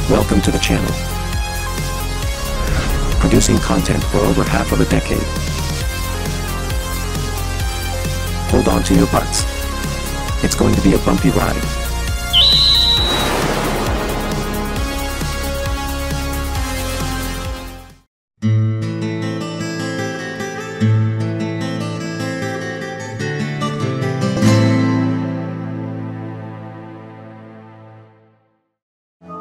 Welcome to the channel. Producing content for over half of a decade. Hold on to your butts. It's going to be a bumpy ride.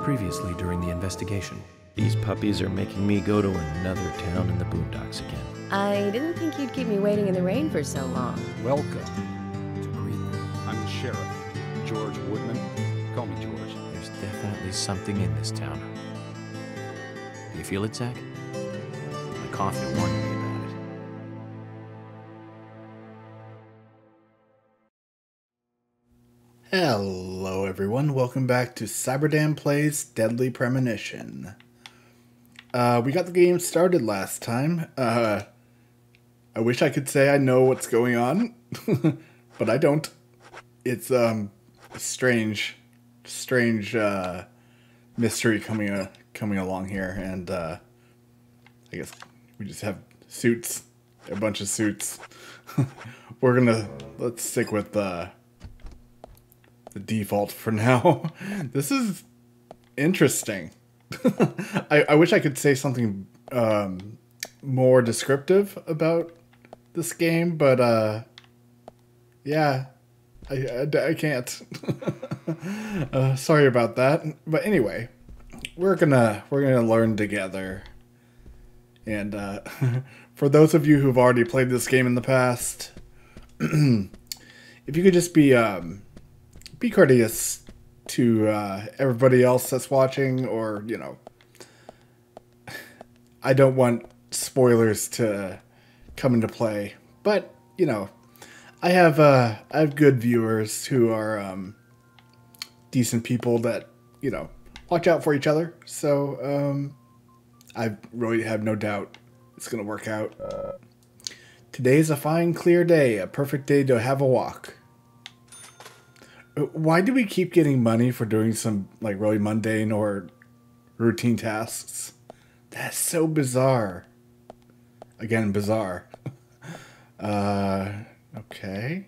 Previously during the investigation. These puppies are making me go to another town in the boondocks again. I didn't think you'd keep me waiting in the rain for so long. Welcome to Greenlight. I'm the sheriff, George Woodman. Call me George. There's definitely something in this town. Do you feel it, Zach? My coffee warned me about it. Hello everyone, welcome back to CyberDan Plays Deadly Premonition. We got the game started last time. I wish I could say I know what's going on, but I don't. It's a strange mystery coming along here, and I guess we just have suits, a bunch of suits. Let's stick with the default for now. This is interesting. I wish I could say something more descriptive about this game, but yeah, I can't. Sorry about that. But anyway, we're gonna learn together. And for those of you who've already played this game in the past, if you could just be courteous to everybody else that's watching, or, you know, I don't want spoilers to come into play, but, you know, I have good viewers who are decent people that, you know, watch out for each other, so I really have no doubt it's gonna work out. Today's a fine, clear day, a perfect day to have a walk. Why do we keep getting money for doing some, like, really mundane or routine tasks? That's so bizarre. Again, bizarre. Okay.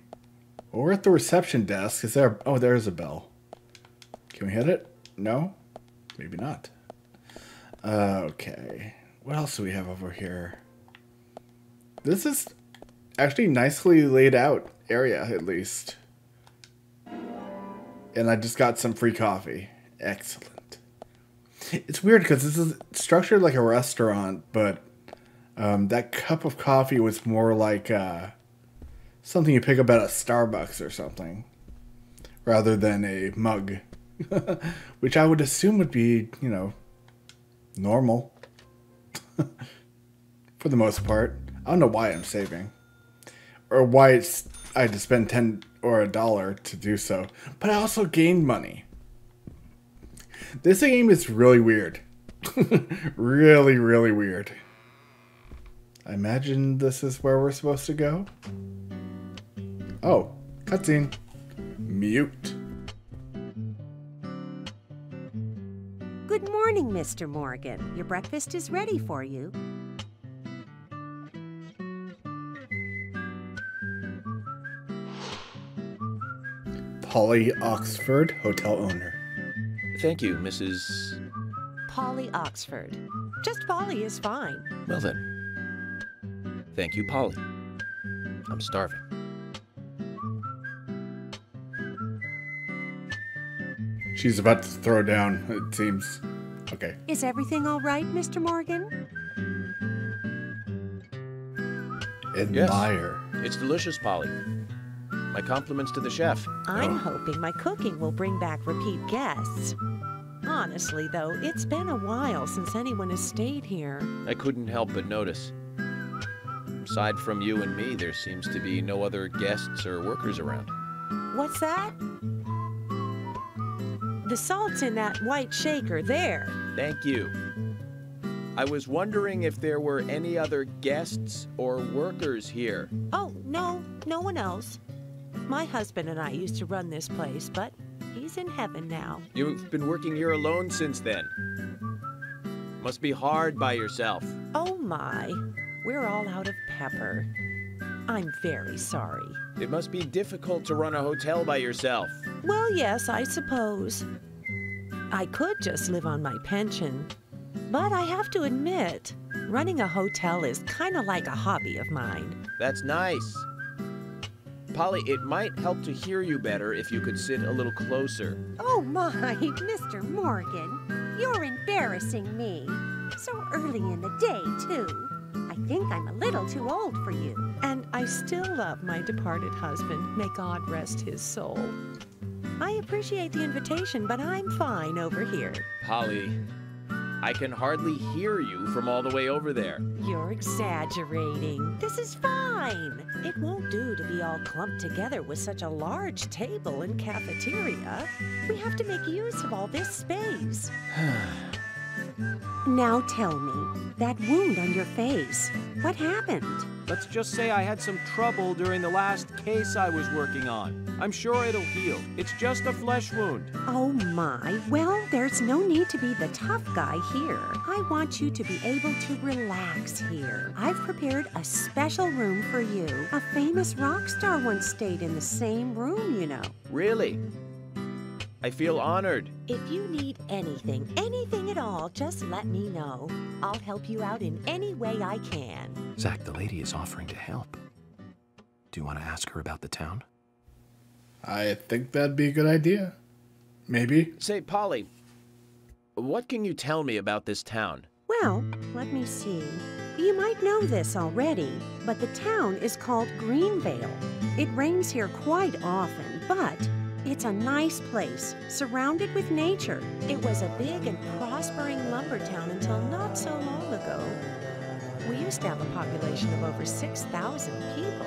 Well, we're at the reception desk. Is there... Oh, there's a bell. Can we hit it? No? Maybe not. Okay. What else do we have over here? This is actually nicely laid out area, at least. And I just got some free coffee. Excellent. It's weird because this is structured like a restaurant, but that cup of coffee was more like something you pick up at a Starbucks or something, rather than a mug, which I would assume would be, you know, normal for the most part. I don't know why I'm saving, or why I had to spend $10 or $1 to do so, but I also gained money. This game is really weird. Really, really weird. I imagine this is where we're supposed to go. Oh, cutscene. Mute. Good morning, Mr. Morgan. Your breakfast is ready for you. Polly Oxford, hotel owner. Thank you, Mrs... Polly Oxford. Just Polly is fine. Well then. Thank you, Polly. I'm starving. She's about to throw down, it seems. Okay. Is everything all right, Mr. Morgan? Admire. Yes, it's delicious, Polly. My compliments to the chef. I'm hoping my cooking will bring back repeat guests. Honestly, though, it's been a while since anyone has stayed here. I couldn't help but notice. Aside from you and me, there seems to be no other guests or workers around. What's that? The salt's in that white shaker there. Thank you. I was wondering if there were any other guests or workers here. Oh, no one else. My husband and I used to run this place, but he He's in heaven now. You've been working here alone since then. Must be hard by yourself. Oh my, we're all out of pepper. I'm very sorry. It must be difficult to run a hotel by yourself. Well, yes, I suppose. I could just live on my pension. But I have to admit, running a hotel is kind of like a hobby of mine. That's nice. Polly, it might help to hear you better if you could sit a little closer. Oh my, Mr. Morgan, you're embarrassing me. So early in the day, too. I think I'm a little too old for you. And I still love my departed husband. May God rest his soul. I appreciate the invitation, but I'm fine over here. Polly, I can hardly hear you from all the way over there. You're exaggerating. This is fine. It won't do to be all clumped together with such a large table and cafeteria. We have to make use of all this space. Now tell me, that wound on your face, what happened? Let's just say I had some trouble during the last case I was working on. I'm sure it'll heal. It's just a flesh wound. Oh my, well, there's no need to be the tough guy here. I want you to be able to relax here. I've prepared a special room for you. A famous rock star once stayed in the same room, you know. Really? I feel honored. If you need anything at all, just let me know. I'll help you out in any way I can. Zach, the lady is offering to help. Do you want to ask her about the town? I think that'd be a good idea. Maybe. Say, Polly, what can you tell me about this town? Well, let me see. You might know this already, but the town is called Greenvale. It rains here quite often, but it's a nice place, surrounded with nature. It was a big and prospering lumber town until not so long ago. We used to have a population of over 6,000 people.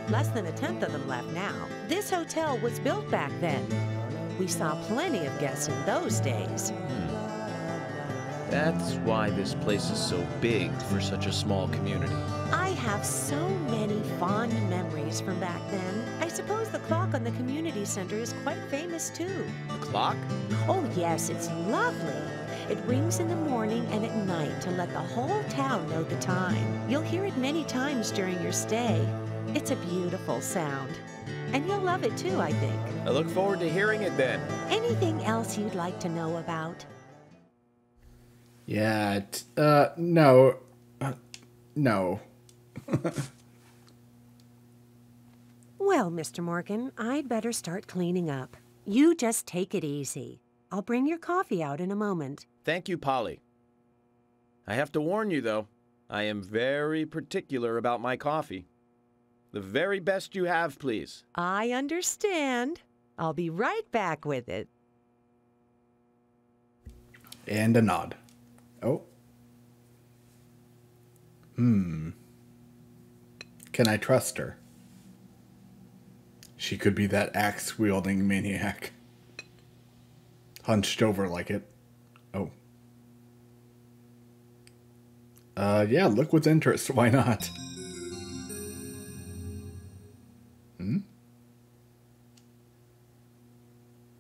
Less than a tenth of them left now. This hotel was built back then. We saw plenty of guests in those days. That's why this place is so big for such a small community. I have so many fond memories from back then. I suppose the clock on the community center is quite famous too. The clock? Oh yes, it's lovely. It rings in the morning and at night to let the whole town know the time. You'll hear it many times during your stay. It's a beautiful sound. And you'll love it too, I think. I look forward to hearing it then. Anything else you'd like to know about? Yeah, no. No. Well, Mr. Morgan, I'd better start cleaning up. You just take it easy. I'll bring your coffee out in a moment. Thank you, Polly. I have to warn you, though. I am very particular about my coffee. The very best you have, please. I understand. I'll be right back with it. And a nod. Oh. Can I trust her? She could be that axe-wielding maniac. Hunched over like it. Oh. Yeah, look with interest. Why not?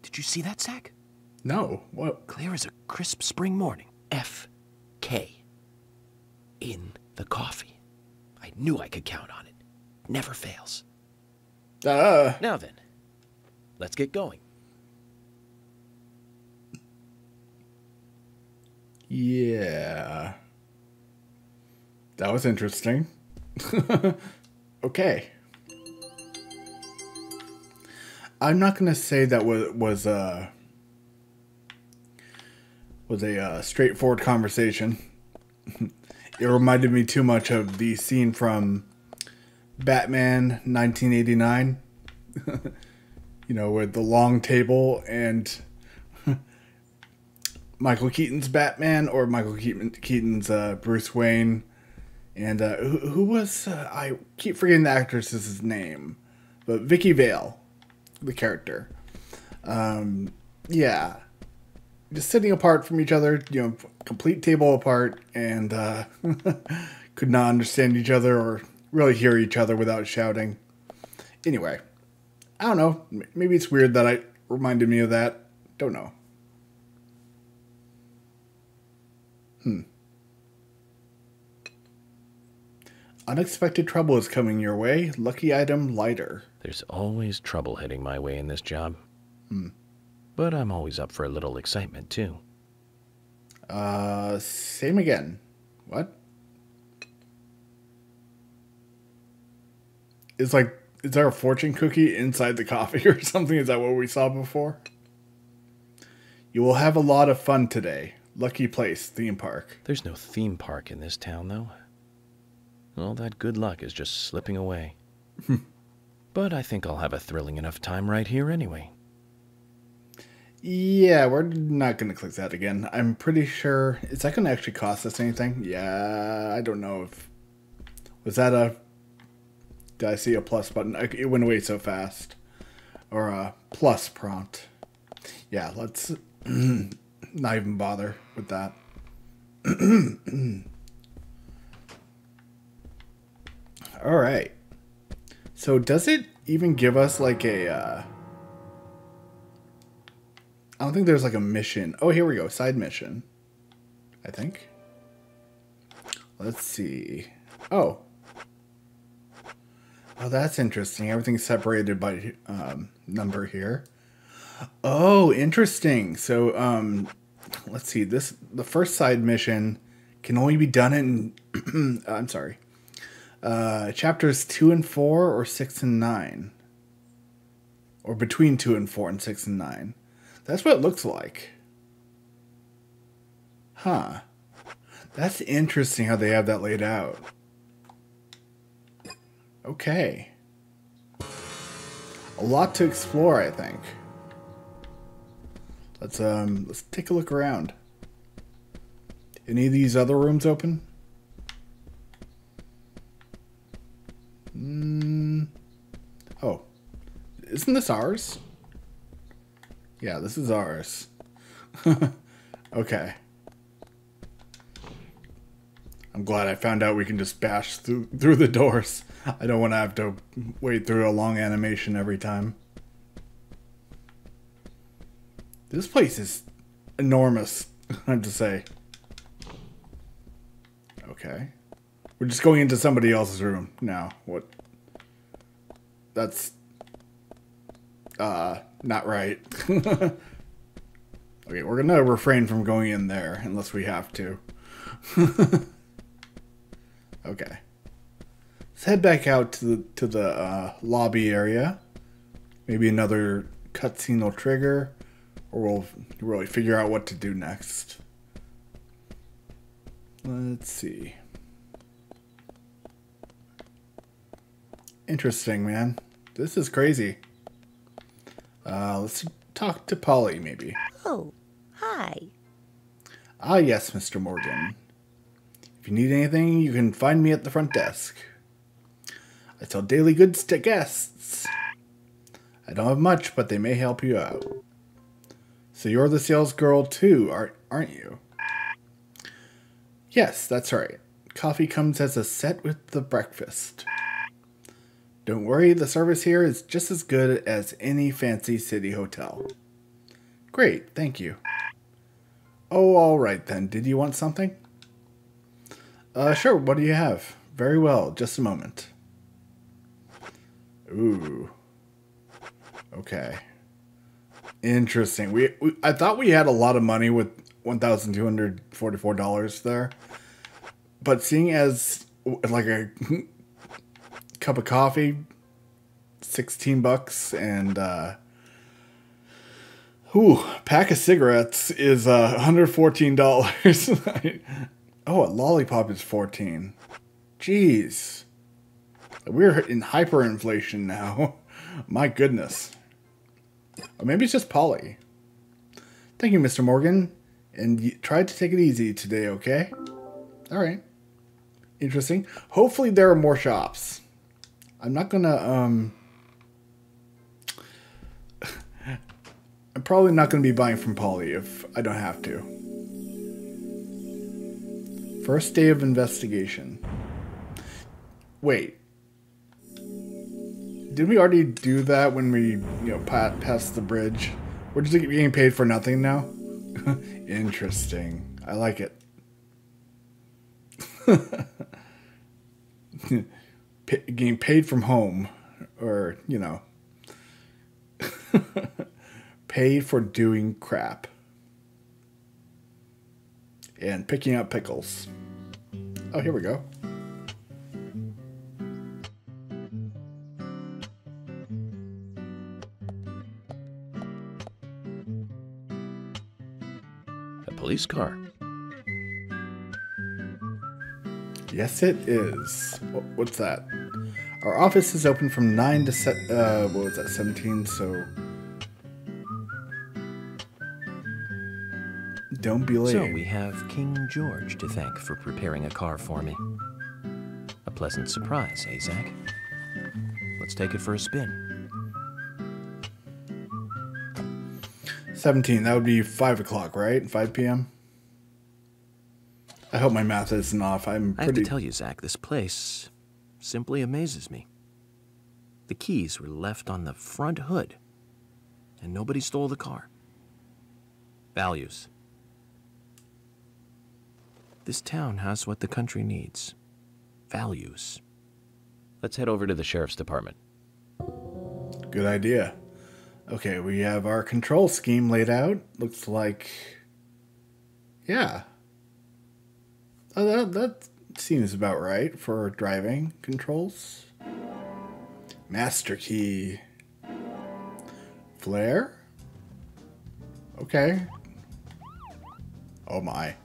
Did you see that, Zach? No. What? Clear as a crisp spring morning. F.K. in the coffee. I knew I could count on it. Never fails. Now then, let's get going. Yeah. That was interesting. Okay. I'm not going to say that was a straightforward conversation. It reminded me too much of the scene from Batman 1989. You know, with the long table and Michael Keaton's Batman, or Michael Keaton's Bruce Wayne. And who was... I keep forgetting the actress's name. But Vicky Vale, the character. Yeah. Just sitting apart from each other, you know, complete table apart, and could not understand each other or really hear each other without shouting. Anyway, I don't know. Maybe it's weird that it reminded me of that. Don't know. Unexpected trouble is coming your way. Lucky item, lighter. There's always trouble heading my way in this job. But I'm always up for a little excitement, too. Same again. What? Is there a fortune cookie inside the coffee or something? Is that what we saw before? You will have a lot of fun today. Lucky place, theme park. There's no theme park in this town, though. All that good luck is just slipping away. But I think I'll have a thrilling enough time right here anyway. Yeah, we're not going to click that again. I'm pretty sure... Is that going to actually cost us anything? Yeah, I don't know if... Was that a... Did I see a plus button? It went away so fast. Or a plus prompt. Yeah, let's not even bother with that. All right. So does it even give us like a... I don't think there's like a mission. Oh, here we go. Side mission. I think. Let's see. Oh. Oh, that's interesting. Everything's separated by number here. Oh, interesting. So, let's see. The first side mission can only be done in... I'm sorry. Chapters 2 and 4 or 6 and 9. Or between 2 and 4 and 6 and 9. That's what it looks like. Huh. That's interesting how they have that laid out. Okay. A lot to explore, I think. Let's take a look around. Any of these other rooms open? Oh. Isn't this ours? Yeah, this is ours. Okay. I'm glad I found out we can just bash through the doors. I don't want to have to wait through a long animation every time. This place is enormous, I have to say. Okay. We're just going into somebody else's room now. What? That's... not right. Okay, we're gonna refrain from going in there unless we have to. Okay. Let's head back out to the lobby area. Maybe another cutscene will trigger, or we'll really figure out what to do next. Let's see. Interesting, man. This is crazy. Let's talk to Polly, maybe. Oh, hi. Ah, yes, Mr. Morgan. If you need anything, you can find me at the front desk. I sell daily goods to guests. I don't have much, but they may help you out. So you're the sales girl too, aren't you? Yes, that's right. Coffee comes as a set with the breakfast. Don't worry, the service here is just as good as any fancy city hotel. Great, thank you. Oh, all right then. Did you want something? Sure, what do you have? Very well, just a moment. Ooh. Okay. Interesting. I thought we had a lot of money with $1,244 there. But seeing as like a cup of coffee, $16, and pack of cigarettes is $114. Oh, a lollipop is $14. Jeez. We're in hyperinflation now. My goodness. Or maybe it's just Polly. Thank you, Mr. Morgan. And try to take it easy today, okay? Alright. Interesting. Hopefully there are more shops. I'm not gonna, I'm probably not gonna be buying from Polly if I don't have to. First day of investigation. Wait. Did we already do that when we, passed the bridge We're just getting paid for nothing now? Interesting. I like it. Getting paid from home. Or, you know. Paid for doing crap. And picking up pickles. Oh, here we go. A police car. Yes, it is. What's that? Our office is open from 9 to what was that, 17, so... Don't be late. So we have King George to thank for preparing a car for me. A pleasant surprise, eh, Zach? Let's take it for a spin. 17, that would be 5 o'clock, right? 5 p.m.? I hope my math isn't off. I have to tell you, Zach, this place simply amazes me. The keys were left on the front hood, and nobody stole the car. Values. This town has what the country needs. Values. Let's head over to the sheriff's department. Good idea. Okay, we have our control scheme laid out. Looks like... Yeah. Oh, that seems about right for driving controls. Master key. Flare? Okay. Oh my.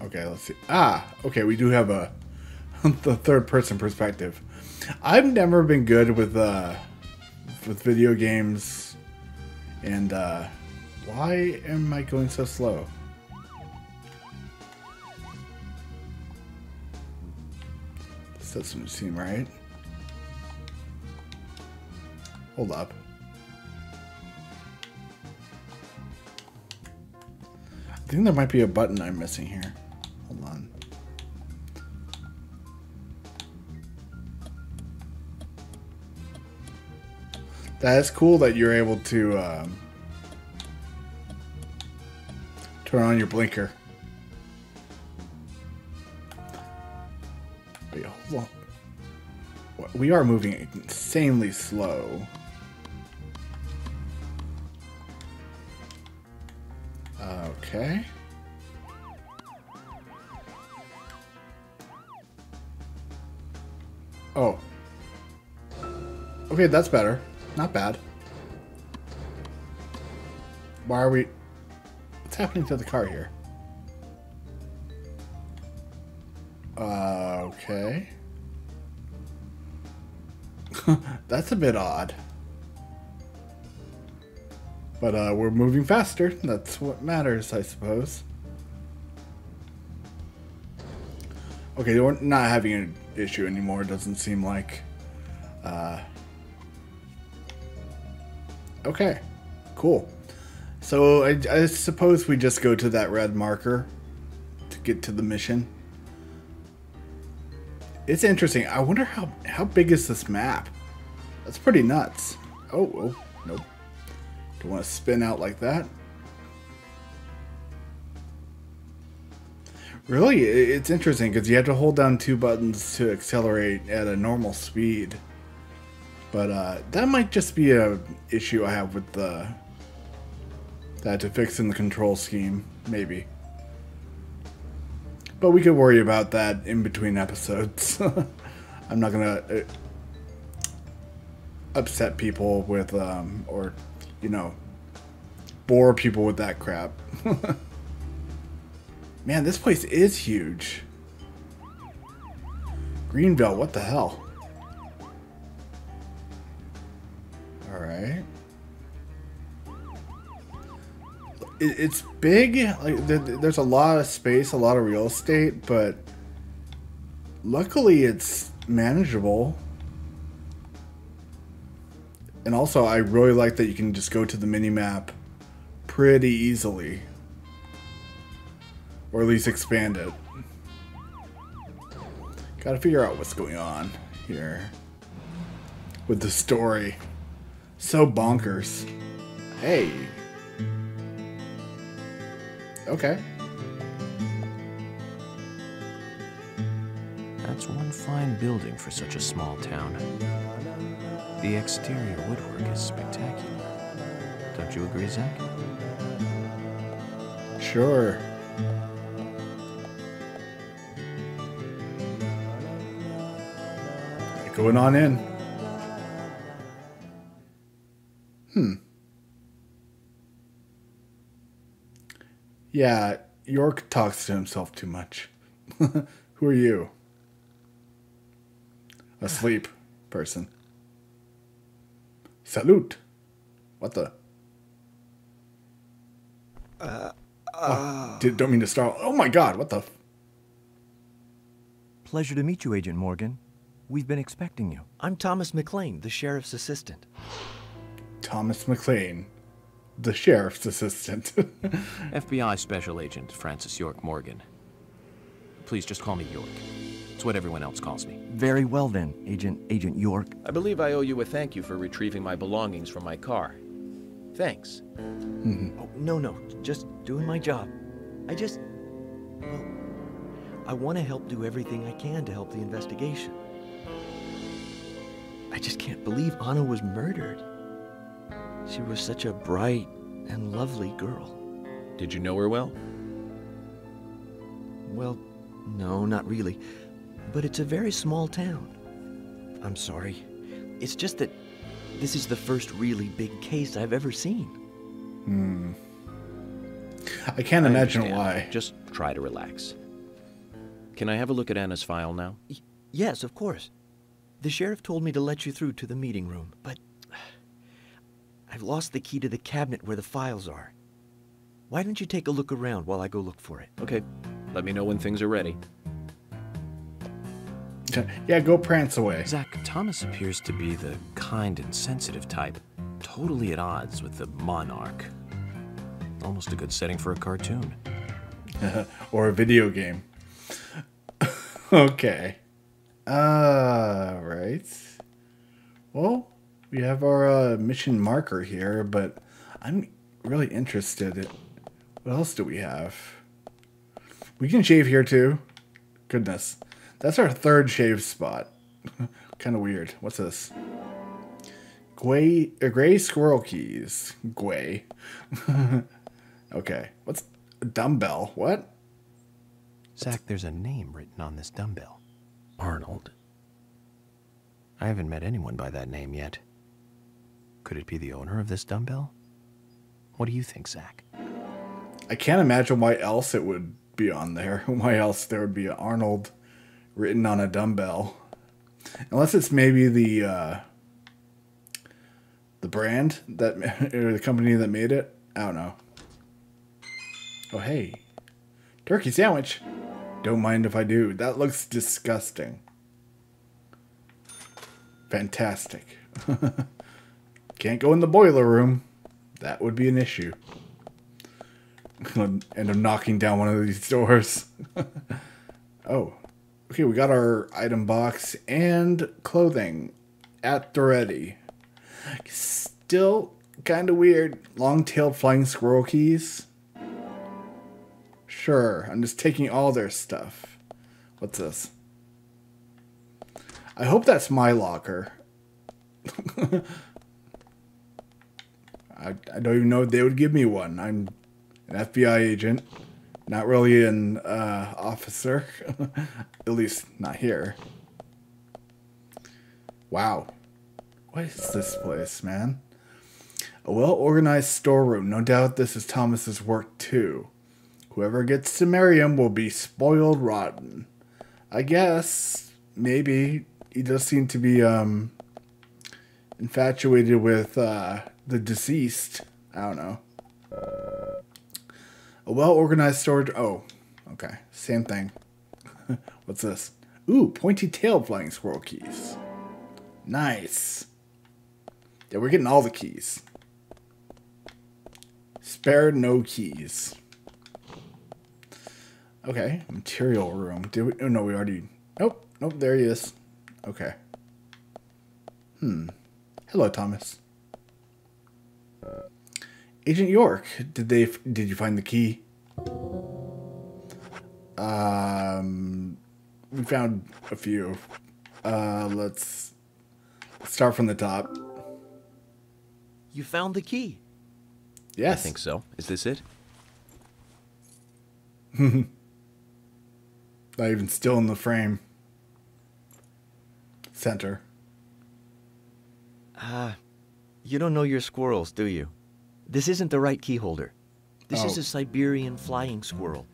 Okay, let's see. Ah, okay, we do have the third person perspective. I've never been good with video games, and why am I going so slow? This doesn't seem right. Hold up. I think there might be a button I'm missing here. Hold on. That is cool that you're able to turn on your blinker. Wait, hold on. We are moving insanely slow. Okay. Oh. Okay, that's better. Not bad. Why are we... What's happening to the car here? Okay. That's a bit odd. But we're moving faster. That's what matters, I suppose. Okay, we're not having an issue anymore. It doesn't seem like... Okay, cool. So I suppose we just go to that red marker to get to the mission. It's interesting. I wonder how big is this map? That's pretty nuts. Oh, nope. Don't want to spin out like that. Really, it's interesting because you have to hold down 2 buttons to accelerate at a normal speed. But that might just be an issue I have with that to fix in the control scheme, maybe. But we could worry about that in between episodes. I'm not gonna upset people with, or, you know, bore people with that crap. Man, this place is huge. Greenville, what the hell? Alright. It's big. Like, there's a lot of space, a lot of real estate, but luckily it's manageable. And also, I really like that you can just go to the mini-map pretty easily. Or at least expand it. Gotta figure out what's going on here. with the story. So bonkers. Hey. Okay. That's one fine building for such a small town. The exterior woodwork is spectacular. Don't you agree, Zach? Sure. Going on in. Yeah, York talks to himself too much. Who are you? A sleep person. Salute. What the? Don't mean to startle. Oh my god, what the? Pleasure to meet you, Agent Morgan. We've been expecting you. I'm Thomas McLean, the sheriff's assistant. Thomas McLean, the sheriff's assistant. FBI Special Agent Francis York Morgan. Please just call me York. It's what everyone else calls me. Very well then, Agent York. I believe I owe you a thank you for retrieving my belongings from my car. Thanks. Oh, no, just doing my job. I want to help do everything I can to help the investigation. I just can't believe Anna was murdered. She was such a bright and lovely girl. Did you know her well? Well, no, not really. But it's a very small town. I'm sorry. It's just that this is the first really big case I've ever seen. I can't imagine understand. why. Just try to relax. Can I have a look at Anna's file now? Yes, of course. The sheriff told me to let you through to the meeting room, but I've lost the key to the cabinet where the files are. Why don't you take a look around while I go look for it? Okay, let me know when things are ready. Yeah, go prance away. Zach, Thomas appears to be the kind and sensitive type, totally at odds with the monarch. Almost a good setting for a cartoon. Or a video game. Okay. Right. Well, we have our mission marker here, but I'm really interested in... What else do we have? We can shave here too. Goodness. That's our third shave spot. Kind of weird. What's this? Gray squirrel keys. Gway. Okay. What's a dumbbell? What? Zach, there's a name written on this dumbbell. Arnold. I haven't met anyone by that name yet. Could it be the owner of this dumbbell? What do you think, Zach? I can't imagine why else it would be on there. Why else there would be Arnold written on a dumbbell. Unless it's maybe the brand that, or the company that made it. I don't know. Oh, hey. Turkey sandwich. Don't mind if I do. That looks disgusting. Fantastic. Can't go in the boiler room. That would be an issue. End up knocking down one of these doors. Oh. Okay, we got our item box and clothing at the ready. Still kind of weird. Long-tailed flying squirrel keys. Sure, I'm just taking all their stuff. What's this? I hope that's my locker. I don't even know if they would give me one. I'm an FBI agent. Not really an officer. At least not here. Wow. What is this place, man? A well-organized storeroom. No doubt this is Thomas's work, too. Whoever gets to marry him will be spoiled rotten. I guess, maybe. He does seem to be infatuated with the deceased. I don't know. A well-organized storage... Oh, okay. Same thing. What's this? Ooh, pointy-tailed flying squirrel keys. Nice. Yeah, we're getting all the keys. Spare no keys. Okay, material room. Did we? Oh, no, we already... Nope, there he is. Okay. Hello, Thomas. Agent York, did you find the key? We found a few. Let's start from the top. You found the key. Yes. I think so. Is this it? Not even still in the frame. Center. You don't know your squirrels, do you? This isn't the right key holder. This is Oh. a Siberian flying squirrel.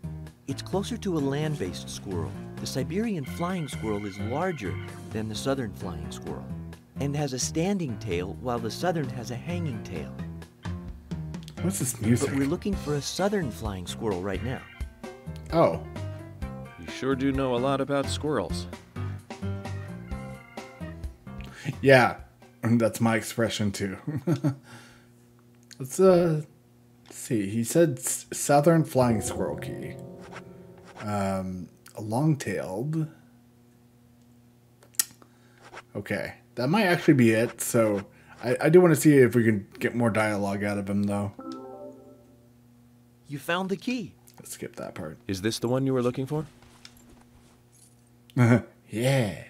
It's closer to a land-based squirrel. The Siberian flying squirrel is larger than the southern flying squirrel and has a standing tail while the southern has a hanging tail. What's this music? But we're looking for a southern flying squirrel right now. Oh. You sure do know a lot about squirrels. Yeah. That's my expression too. Let's see. He said southern flying squirrel key. A long-tailed. Okay. That might actually be it. So I do want to see if we can get more dialogue out of him though. You found the key. Let's skip that part. Is this the one you were looking for? Yeah.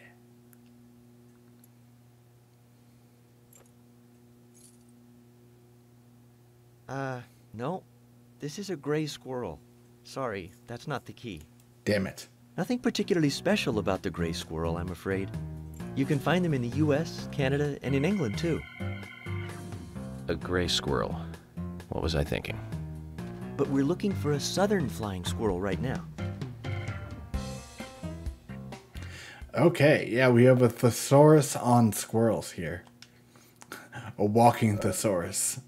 No. This is a gray squirrel. Sorry, that's not the key. Damn it. Nothing particularly special about the gray squirrel, I'm afraid. You can find them in the US, Canada, and in England, too. A gray squirrel. What was I thinking? But we're looking for a southern flying squirrel right now. Okay, yeah, we have a thesaurus on squirrels here. A walking thesaurus.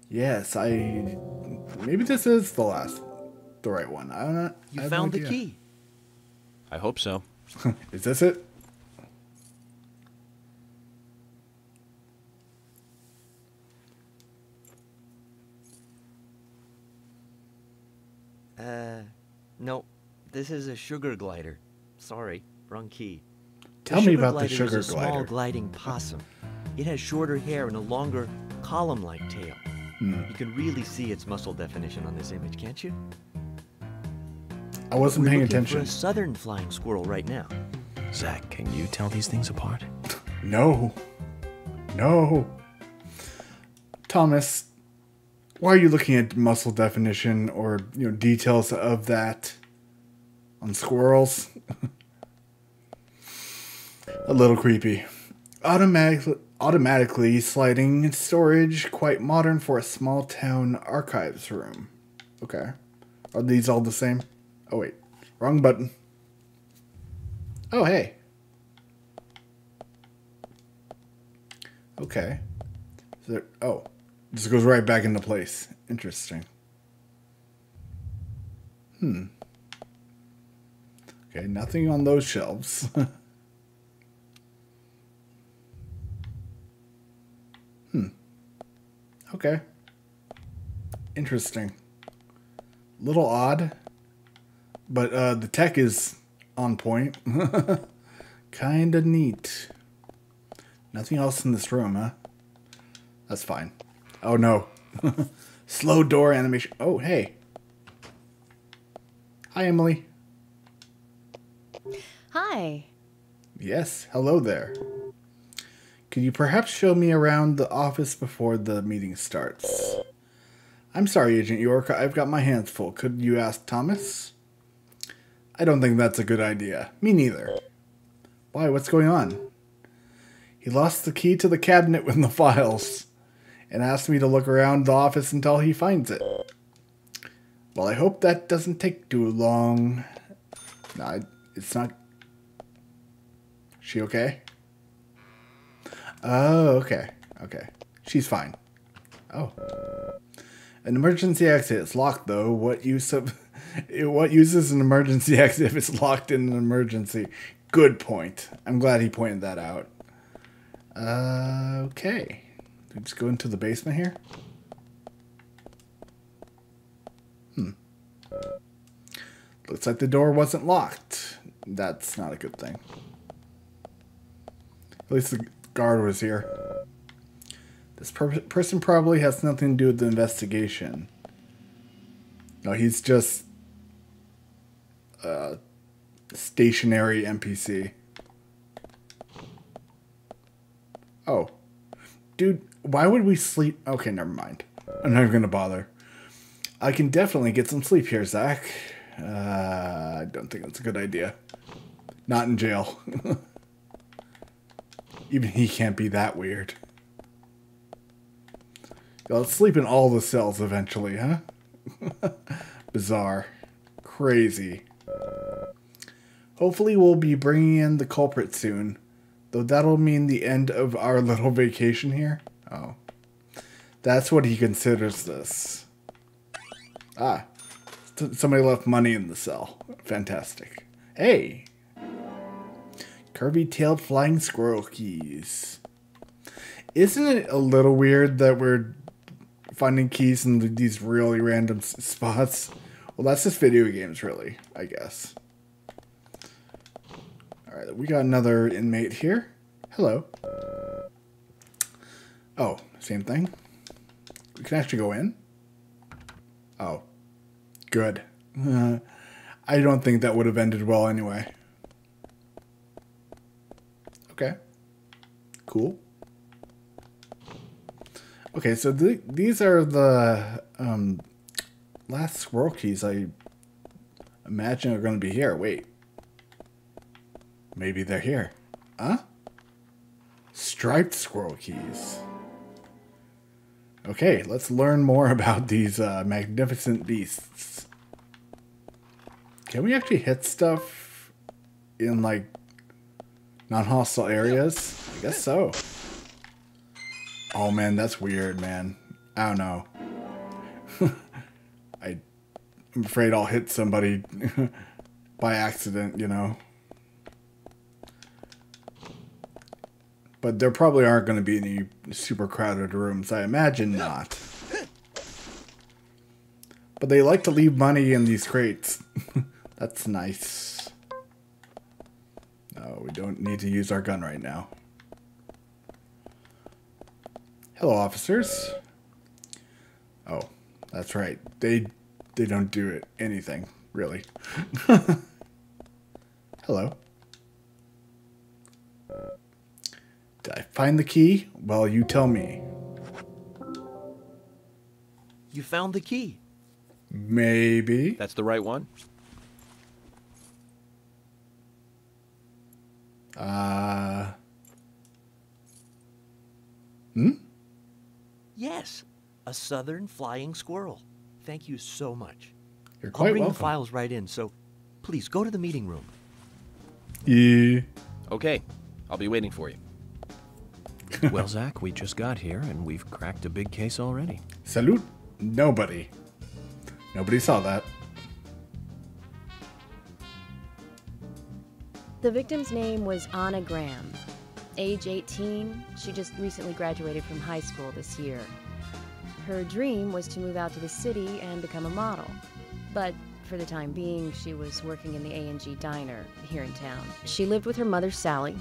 Yes, maybe this is the right one. I don't know. You found the key. I hope so. Is this it? No. This is a sugar glider. Sorry, wrong key. Tell me about the sugar is a small glider. gliding possum. It has shorter hair and a longer column-like tail. You can really see its muscle definition on this image, can't you? I wasn't We're paying looking attention. for a southern flying squirrel right now. Zach, can you tell these things apart? No. No. Thomas, why are you looking at muscle definition or, details of that on squirrels? A little creepy. Automatically sliding storage, quite modern for a small town archives room. Okay. Are these all the same? Oh, wait. Wrong button. Oh, hey. Okay. This goes right back into place. Interesting. Okay, nothing on those shelves. Okay. Interesting. Little odd. But the tech is on point. Kinda neat. Nothing else in this room, huh? That's fine. Oh no. Slow door animation. Oh, hey. Hi, Emily. Hi. Yes, hello there. Could you perhaps show me around the office before the meeting starts? I'm sorry, Agent York. I've got my hands full. Could you ask Thomas? I don't think that's a good idea. Me neither. Why? What's going on? He lost the key to the cabinet with the files and asked me to look around the office until he finds it. Well, I hope that doesn't take too long. No, it's not. She okay? Oh, okay. Okay. She's fine. Oh. An emergency exit. It's locked, though. What use is an emergency exit if it's locked in an emergency? Good point. I'm glad he pointed that out. Okay. Do we just go into the basement here? Looks like the door wasn't locked. That's not a good thing. At least guard was here. This person probably has nothing to do with the investigation. No, he's just a stationary NPC. Oh. Dude, why would we sleep? Okay, never mind. I'm not even going to bother. I can definitely get some sleep here, Zach. I don't think that's a good idea. Not in jail. Even he can't be that weird. Let's sleep in all the cells eventually, huh? Bizarre. Crazy. Hopefully we'll be bringing in the culprit soon. Though that'll mean the end of our little vacation here. Oh. That's what he considers this. Ah. Somebody left money in the cell. Fantastic. Hey. Curvy-tailed flying squirrel keys. Isn't it a little weird that we're finding keys in these really random spots? Well, that's just video games, really, I guess. Alright, we got another inmate here. Hello. Oh, same thing. We can actually go in? Oh. Good. I don't think that would have ended well anyway. Okay. Cool. Okay, so these are the last squirrel keys I imagine are going to be here. Wait. Maybe they're here. Huh? Striped squirrel keys. Okay, let's learn more about these magnificent beasts. Can we actually hit stuff in, like, non-hostile areas? I guess so. Oh, man, that's weird, man. I don't know. I'm afraid I'll hit somebody by accident, you know. But there probably aren't going to be any super crowded rooms. I imagine not. But they like to leave money in these crates. That's nice. No, we don't need to use our gun right now. Hello, officers. Oh, that's right. They don't do anything, really. Hello. Did I find the key? Well, you tell me. You found the key. Maybe. That's the right one? Yes, a southern flying squirrel. Thank you so much. You're quite I'll bring welcome. the files right in, so please go to the meeting room. Yeah. Okay, I'll be waiting for you. Well, Zach, we just got here, and we've cracked a big case already. Salute. Nobody. Nobody saw that. The victim's name was Anna Graham. Age 18, she just recently graduated from high school this year. Her dream was to move out to the city and become a model. But for the time being, she was working in the A&G diner here in town. She lived with her mother, Sally.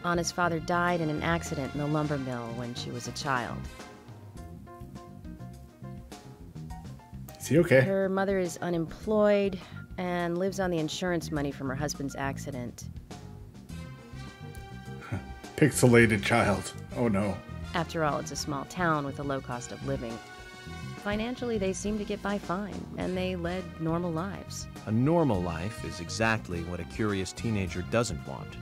Anna's father died in an accident in the lumber mill when she was a child. Is he okay? Her mother is unemployed and lives on the insurance money from her husband's accident. Pixelated child. Oh no. After all, it's a small town with a low cost of living. Financially, they seem to get by fine, and they led normal lives. A normal life is exactly what a curious teenager doesn't want.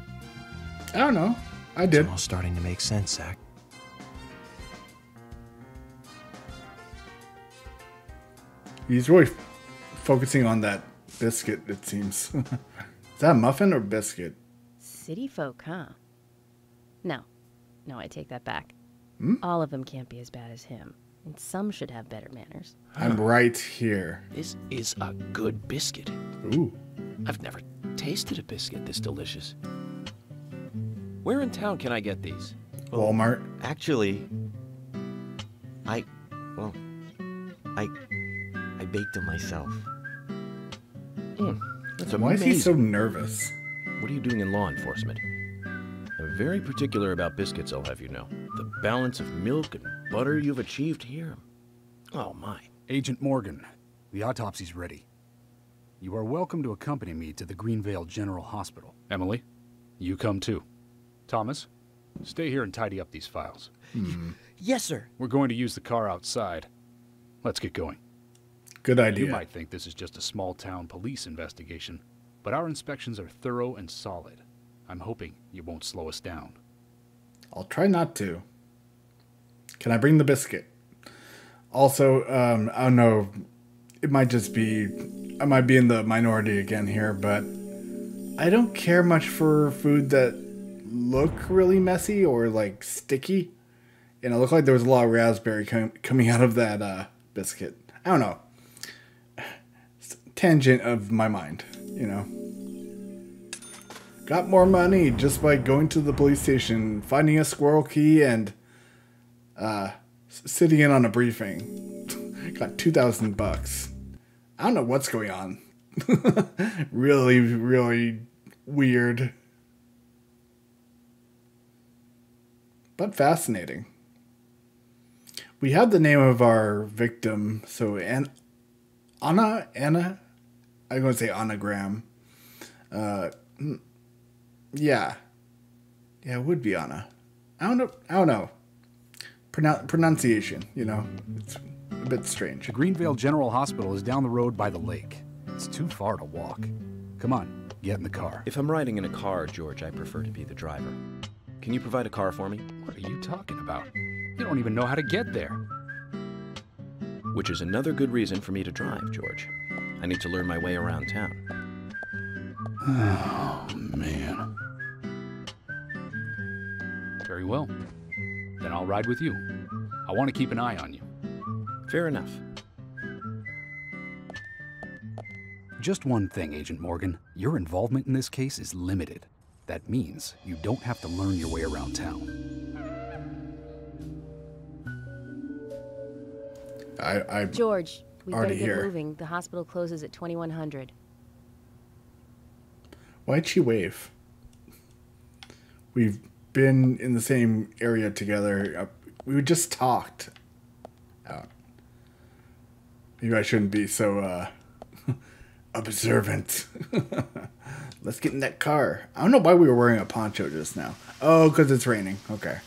I don't know. I did. It's all starting to make sense, Zach. He's really focusing on that biscuit, it seems. Is that a muffin or biscuit? City folk, huh? No, I take that back. Hmm? All of them can't be as bad as him, and some should have better manners. I'm right here. This is a good biscuit. Ooh. I've never tasted a biscuit this delicious. Where in town can I get these? Walmart. Actually, I baked them myself. That's Why is amazing. he so nervous? What are you doing in law enforcement? I'm very particular about biscuits, I'll have you know. The balance of milk and butter you've achieved here. Oh, my. Agent Morgan, the autopsy's ready. You are welcome to accompany me to the Greenvale General Hospital. Emily, you come too. Thomas, stay here and tidy up these files. Yes, sir. We're going to use the car outside. Let's get going. Good idea. You might think this is just a small-town police investigation, but our inspections are thorough and solid. I'm hoping you won't slow us down. I'll try not to. Can I bring the biscuit? Also, I don't know, it might just be, I might be in the minority again here, but I don't care much for food that look really messy or like sticky. And it looked like there was a lot of raspberry coming out of that biscuit. I don't know. Tangent of my mind, you know. Got more money just by going to the police station, finding a squirrel key, and sitting in on a briefing. Got $2,000. I don't know what's going on. Really, really weird. But fascinating. We have the name of our victim, so Anna, I'm going to say anagram. Yeah, it would be Anna. I don't know. Pronunciation, you know, it's a bit strange. The Greenvale General Hospital is down the road by the lake. It's too far to walk. Come on, get in the car. If I'm riding in a car, George, I prefer to be the driver. Can you provide a car for me? What are you talking about? You don't even know how to get there. Which is another good reason for me to drive, George. I need to learn my way around town. Oh, man. Very well. Then I'll ride with you. I want to keep an eye on you. Fair enough. Just one thing, Agent Morgan. Your involvement in this case is limited. That means you don't have to learn your way around town. George, we better already get here. moving. The hospital closes at 2100. Why'd she wave? We've been in the same area together. We just talked. Maybe I shouldn't be so observant. Let's get in that car. I don't know why we were wearing a poncho just now. Oh, because it's raining. Okay.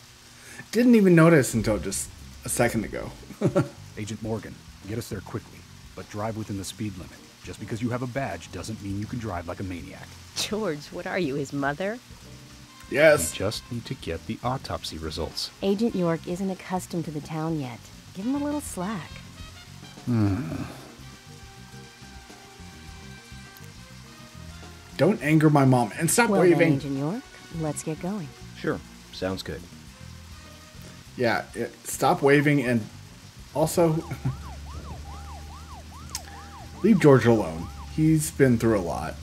Didn't even notice until just a second ago. Agent Morgan, get us there quickly, but drive within the speed limit. Just because you have a badge doesn't mean you can drive like a maniac. George, what are you, his mother? Yes. We just need to get the autopsy results. Agent York isn't accustomed to the town yet. Give him a little slack. Don't anger my mom and stop Well then, waving. Agent York, let's get going. Sure, sounds good. Yeah, stop waving and also leave George alone. He's been through a lot.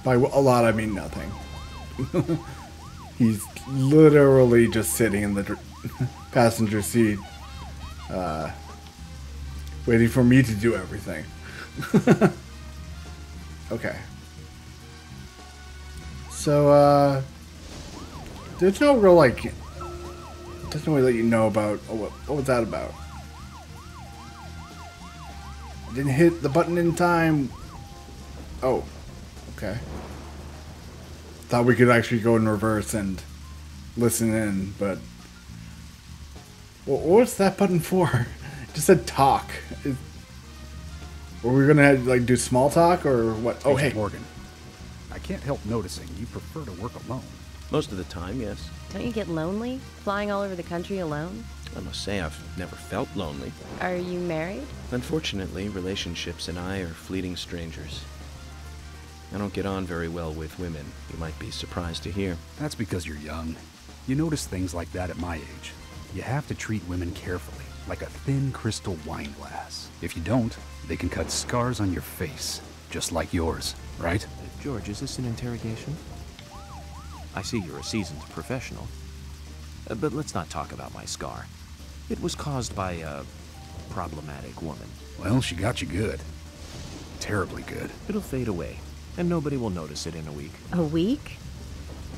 By a lot, I mean nothing. He's literally just sitting in the passenger seat, waiting for me to do everything. Okay. So, there's no real, like, doesn't really let you know about, what was that about? I didn't hit the button in time. Oh, okay. Thought we could actually go in reverse and listen in, but what was that button for? It just said talk. Were we gonna like do small talk or what? Oh, Agent hey, Morgan, I can't help noticing you prefer to work alone. Most of the time, yes. Don't you get lonely, flying all over the country alone? I must say I've never felt lonely. Are you married? Unfortunately, relationships and I are fleeting strangers. I don't get on very well with women, you might be surprised to hear. That's because you're young. You notice things like that at my age. You have to treat women carefully, like a thin crystal wine glass. If you don't, they can cut scars on your face, just like yours, right? George, is this an interrogation? I see you're a seasoned professional. But let's not talk about my scar. It was caused by a problematic woman. Well, she got you good. Terribly good. It'll fade away, and nobody will notice it in a week. A week?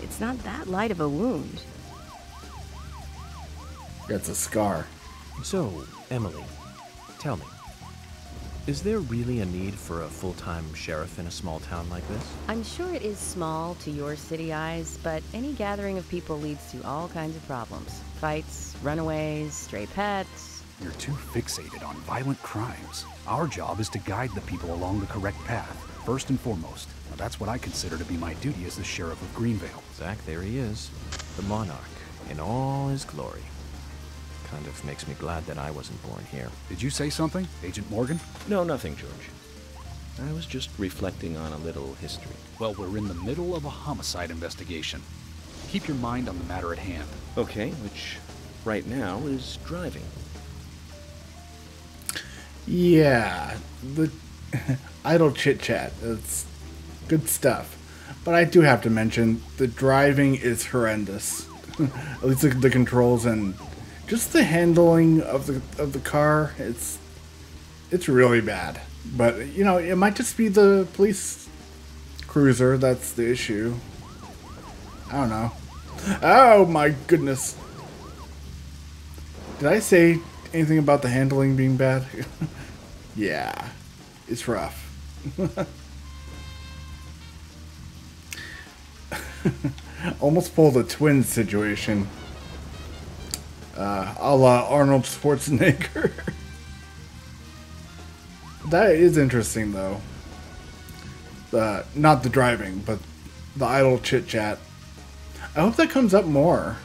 It's not that light of a wound. That's a scar. So, Emily, tell me, is there really a need for a full-time sheriff in a small town like this? I'm sure it is small to your city eyes, but any gathering of people leads to all kinds of problems. Fights, runaways, stray pets. You're too fixated on violent crimes. Our job is to guide the people along the correct path, first and foremost. Now, that's what I consider to be my duty as the Sheriff of Greenvale. Zach, there he is. The monarch, in all his glory. Kind of makes me glad that I wasn't born here. Did you say something, Agent Morgan? No, nothing, George. I was just reflecting on a little history. Well, we're in the middle of a homicide investigation. Keep your mind on the matter at hand. Okay, which right now is driving. Yeah, the idle chit-chat. It's good stuff. But I do have to mention, the driving is horrendous. At least the controls and just the handling of the car, it's really bad. But, you know, it might just be the police cruiser that's the issue. I don't know. Oh my goodness. Did I say anything about the handling being bad? Yeah, it's rough. Almost pulled a twin situation. A la Arnold Schwarzenegger. That is interesting, though. Not the driving, but the idle chit-chat. I hope that comes up more.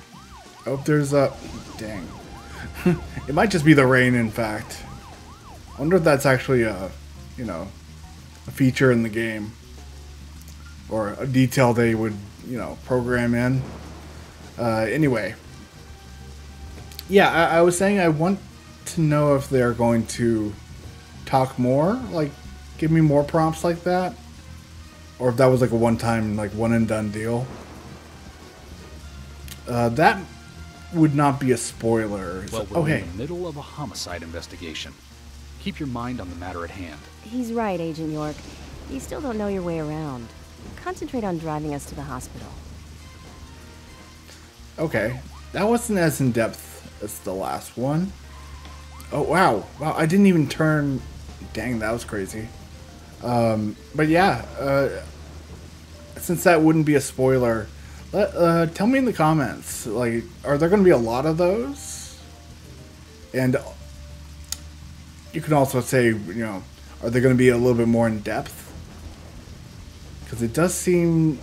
I hope there's a... Dang. It might just be the rain, in fact. I wonder if that's actually a, you know, a feature in the game. Or a detail they would, you know, program in. Anyway. Yeah, I was saying I want to know if they're going to talk more, like give me more prompts like that, or if that was like a one-time, like one and done deal. That would not be a spoiler. Well, we're in the middle of a homicide investigation. Keep your mind on the matter at hand. He's right, Agent York. You still don't know your way around. Concentrate on driving us to the hospital. Okay, that wasn't as in-depth as the last one. Oh, wow. Wow, I didn't even turn... Dang, that was crazy. But yeah, since that wouldn't be a spoiler, tell me in the comments, like, are there going to be a lot of those? And you can also say, you know, are they going to be a little bit more in depth? Because it does seem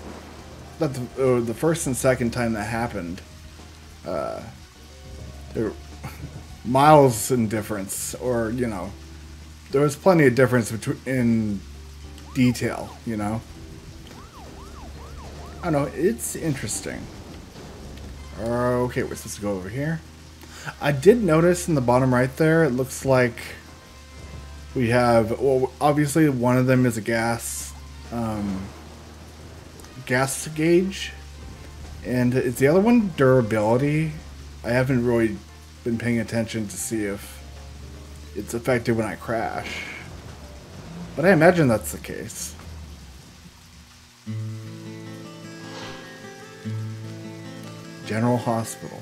that the first and second time that happened, there miles in difference, or, you know, there was plenty of difference in detail, you know. I don't know, it's interesting. Okay, we're supposed to go over here. I did notice in the bottom right there, it looks like we have, well, obviously one of them is a gas gauge, and is the other one durability? I haven't really been paying attention to see if it's affected when I crash, but I imagine that's the case. General Hospital.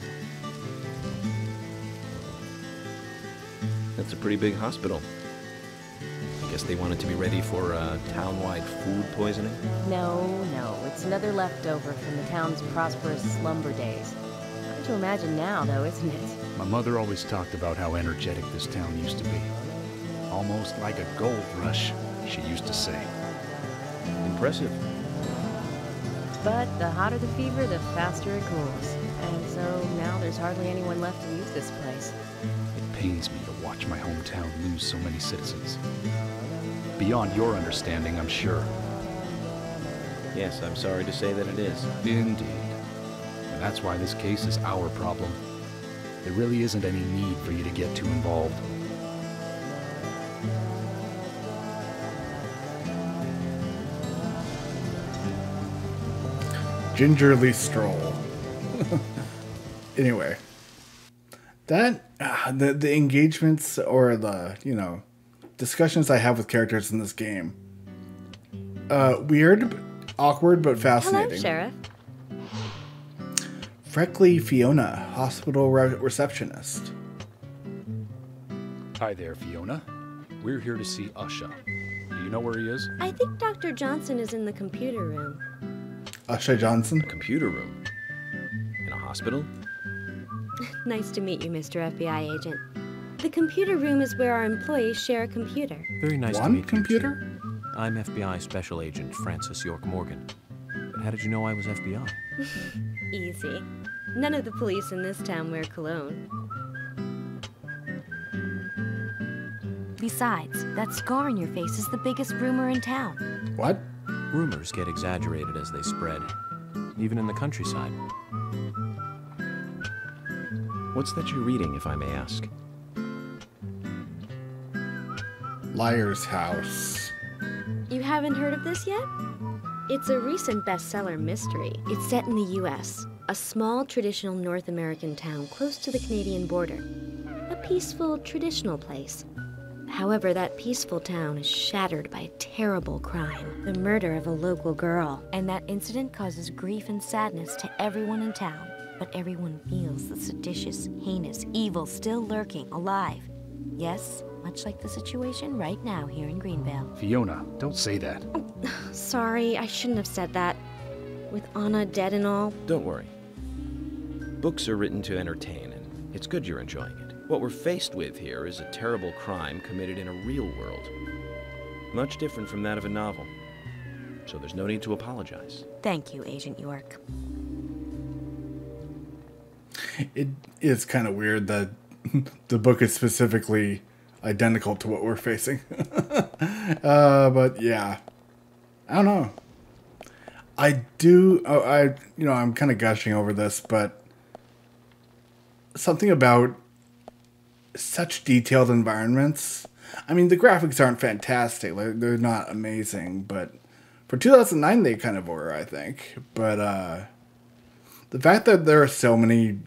That's a pretty big hospital. I guess they wanted to be ready for town-wide food poisoning? No, it's another leftover from the town's prosperous slumber days. Hard to imagine now, though, isn't it? My mother always talked about how energetic this town used to be. Almost like a gold rush, she used to say. Impressive. But the hotter the fever, the faster it cools. And so now there's hardly anyone left to use this place. It pains me to watch my hometown lose so many citizens. Beyond your understanding, I'm sure. Yes, I'm sorry to say that it is. Indeed. And that's why this case is our problem. There really isn't any need for you to get too involved. Gingerly stroll. Anyway, that the engagements or the, you know, discussions I have with characters in this game, weird, awkward, but fascinating. Hello, Sheriff. Freckly Fiona, hospital receptionist. Hi there, Fiona. We're here to see Usha. Do you know where he is? I think Dr. Johnson is in the computer room. Usha Johnson. Computer room? In a hospital? Nice to meet you, Mr. FBI agent. The computer room is where our employees share a computer. Very nice to One meet computer? you, too. I'm FBI Special Agent Francis York Morgan. But how did you know I was FBI? Easy. None of the police in this town wear cologne. Besides, that scar on your face is the biggest rumor in town. What? Rumors get exaggerated as they spread, even in the countryside. What's that you're reading, if I may ask? Liar's House. You haven't heard of this yet? It's a recent bestseller mystery. It's set in the U.S., a small traditional North American town close to the Canadian border. A peaceful, traditional place. However, that peaceful town is shattered by a terrible crime, the murder of a local girl. And that incident causes grief and sadness to everyone in town. But everyone feels the seditious, heinous evil still lurking, alive. Yes, much like the situation right now here in Greenvale. Fiona, don't say that. Sorry, I shouldn't have said that. With Anna dead and all. Don't worry. Books are written to entertain, and it's good you're enjoying it. What we're faced with here is a terrible crime committed in a real world. Much different from that of a novel. So there's no need to apologize. Thank you, Agent York. It is kind of weird that the book is specifically identical to what we're facing. But yeah, I don't know. I'm kind of gushing over this, but something about such detailed environments. I mean, the graphics aren't fantastic. They're not amazing, but for 2009, they kind of were, I think. But the fact that there are so many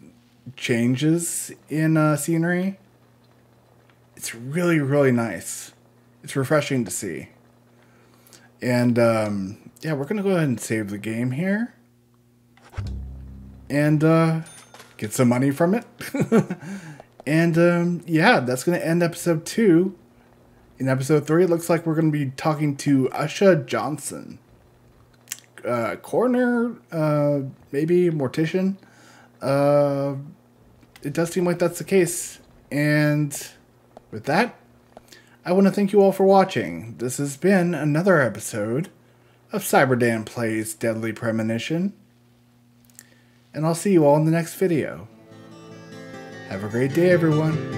changes in scenery, it's really, really nice. It's refreshing to see. And yeah, we're gonna go ahead and save the game here and get some money from it. And yeah, that's gonna end episode 2. In episode 3, it looks like we're gonna be talking to Usha Johnson, coroner, maybe mortician. It does seem like that's the case. And with that, I want to thank you all for watching. This has been another episode of CyberDan Plays Deadly Premonition. And I'll see you all in the next video. Have a great day, everyone.